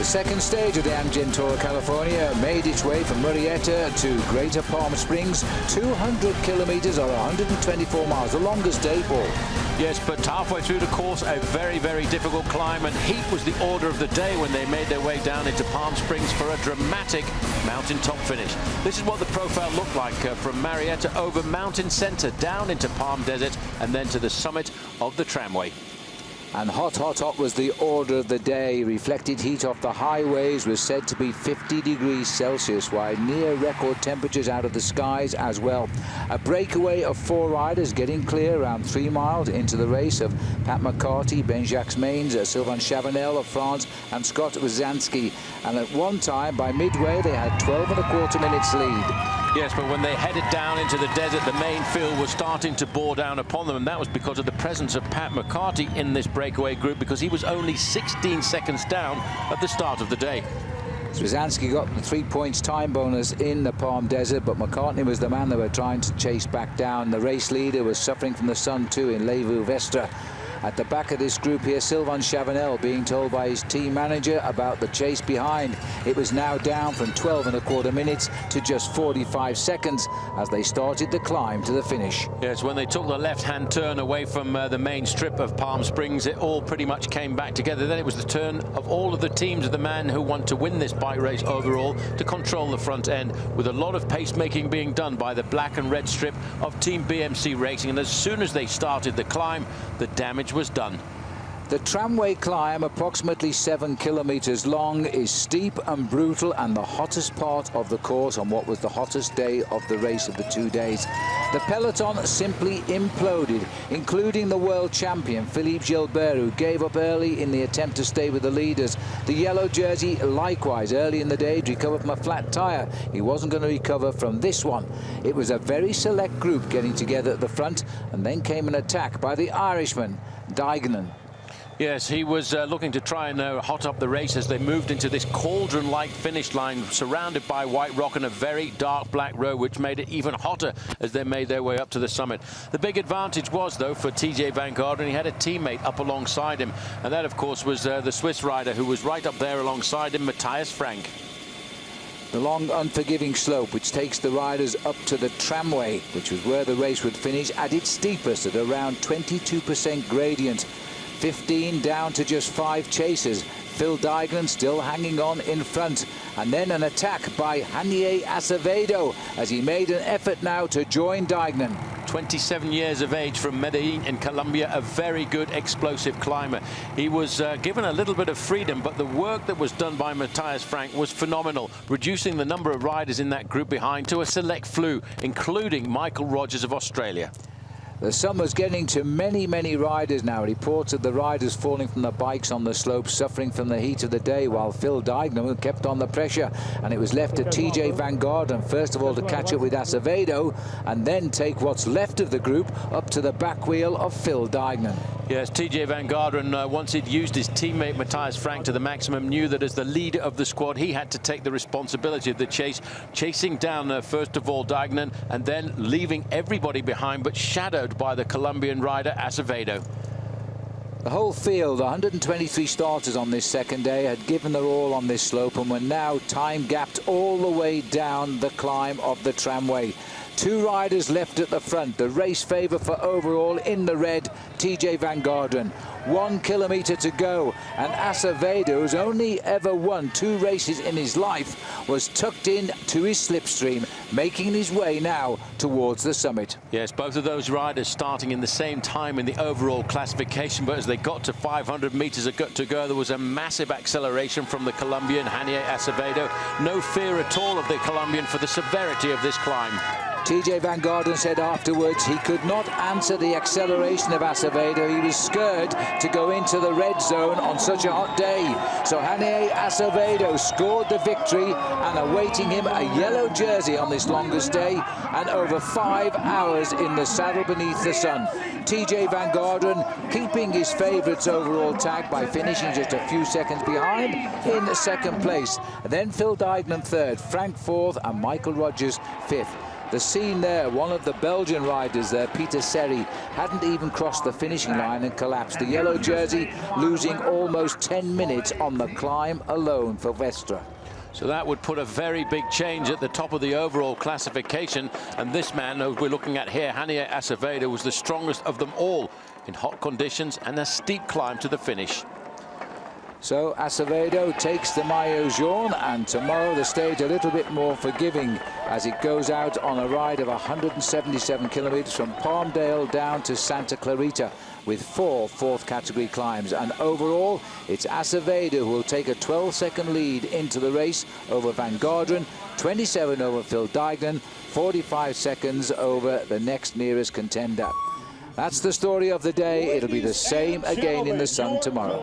The second stage of the Amgen Tour of California made its way from Murrieta to Greater Palm Springs, 200 kilometers or 124 miles, the longest day, Paul. Yes, but halfway through the course, a very, very difficult climb, and heat was the order of the day when they made their way down into Palm Springs for a dramatic mountaintop finish. This is what the profile looked like from Murrieta over Mountain Center down into Palm Desert and then to the summit of the tramway. And hot, hot, hot was the order of the day. Reflected heat off the highways was said to be 50 degrees Celsius, while near record temperatures out of the skies as well. A breakaway of 4 riders getting clear around 3 miles into the race of Pat McCarthy, Ben-Jacques Maines, Sylvain Chavanel of France and Scott Wazanski. And at one time, by midway, they had 12.25 minutes lead. Yes, but when they headed down into the desert, the main field was starting to bore down upon them, and that was because of the presence of Pat McCarthy in this breakaway group, because he was only 16 seconds down at the start of the day. Wazanski got the 3 points time bonus in the Palm Desert, but McCartney was the man they were trying to chase back down. The race leader was suffering from the sun too in Levu Vestra. At the back of this group here, Sylvain Chavanel being told by his team manager about the chase behind. It was now down from 12.25 minutes to just 45 seconds as they started the climb to the finish. Yes, when they took the left-hand turn away from the main strip of Palm Springs, it all pretty much came back together. Then it was the turn of all of the teams of the man who want to win this bike race overall to control the front end, with a lot of pacemaking being done by the black and red strip of Team BMC Racing. And as soon as they started the climb, the damage was done. The tramway climb, approximately 7 kilometers long, is steep and brutal and the hottest part of the course on what was the hottest day of the race of the 2 days. The peloton simply imploded, including the world champion Philippe Gilbert, who gave up early in the attempt to stay with the leaders. The yellow jersey likewise early in the day recovered from a flat tire. He wasn't going to recover from this one. It was a very select group getting together at the front, and then came an attack by the Irishman Duignan. Yes, he was looking to try and hot up the race as they moved into this cauldron-like finish line surrounded by white rock and a very dark black road, which made it even hotter as they made their way up to the summit. The big advantage was, though, for TJ Van Garderen. He had a teammate up alongside him, and that, of course, was the Swiss rider who was right up there alongside him, Matthias Frank. The long, unforgiving slope, which takes the riders up to the tramway, which was where the race would finish, at its steepest at around 22% gradient. 15 down to just 5 chasers. Phil Duignan still hanging on in front. And then an attack by Hanier Acevedo as he made an effort now to join Duignan. 27 years of age from Medellin in Colombia, a very good explosive climber. He was given a little bit of freedom, but the work that was done by Matthias Frank was phenomenal, reducing the number of riders in that group behind to a select few, including Michael Rogers of Australia. The sun was getting to many, many riders now. Reports of the riders falling from the bikes on the slope, suffering from the heat of the day, while Phil Duignan kept on the pressure. And it was left to TJ Van Garderen, first of all, to catch up with Acevedo, and then take what's left of the group up to the back wheel of Phil Duignan. Yes, TJ Van Garderen, once he'd used his teammate Matthias Frank to the maximum, knew that as the leader of the squad, he had to take the responsibility of the chase, chasing down, first of all, Duignan, and then leaving everybody behind, but shadowed by the Colombian rider Acevedo. The whole field, 123 starters on this second day, had given their all on this slope and were now time-gapped all the way down the climb of the tramway. 2 riders left at the front. The race favour for overall in the red, TJ Van Garderen. 1 kilometre to go, and Acevedo, who's only ever won 2 races in his life, was tucked in to his slipstream, making his way now towards the summit. Yes, both of those riders starting in the same time in the overall classification, but as they got to 500 meters to go, there was a massive acceleration from the Colombian Hanier Acevedo. No fear at all of the Colombian for the severity of this climb. TJ Van Garderen said afterwards he could not answer the acceleration of Acevedo. He was scared to go into the red zone on such a hot day. So Hanier Acevedo scored the victory, and awaiting him a yellow jersey on this longest day and over 5 hours in the saddle beneath the sun. TJ Van Garderen keeping his favourites overall tag by finishing just a few seconds behind in second place. Then Phil Duignan third, Frank fourth and Michael Rogers fifth. The scene there, one of the Belgian riders there, Peter Seri, hadn't even crossed the finishing line and collapsed. The yellow jersey losing almost 10 minutes on the climb alone for Vestra. So that would put a very big change at the top of the overall classification. And this man who we're looking at here, Hania Acevedo, was the strongest of them all in hot conditions and a steep climb to the finish. So Acevedo takes the maillot jaune, and tomorrow the stage a little bit more forgiving as it goes out on a ride of 177 kilometers from Palmdale down to Santa Clarita with 4 fourth category climbs. And overall, it's Acevedo who will take a 12-second lead into the race over Van Garderen, 27 over Phil Dijkman, 45 seconds over the next nearest contender. That's the story of the day. It'll be the same again in the sun tomorrow.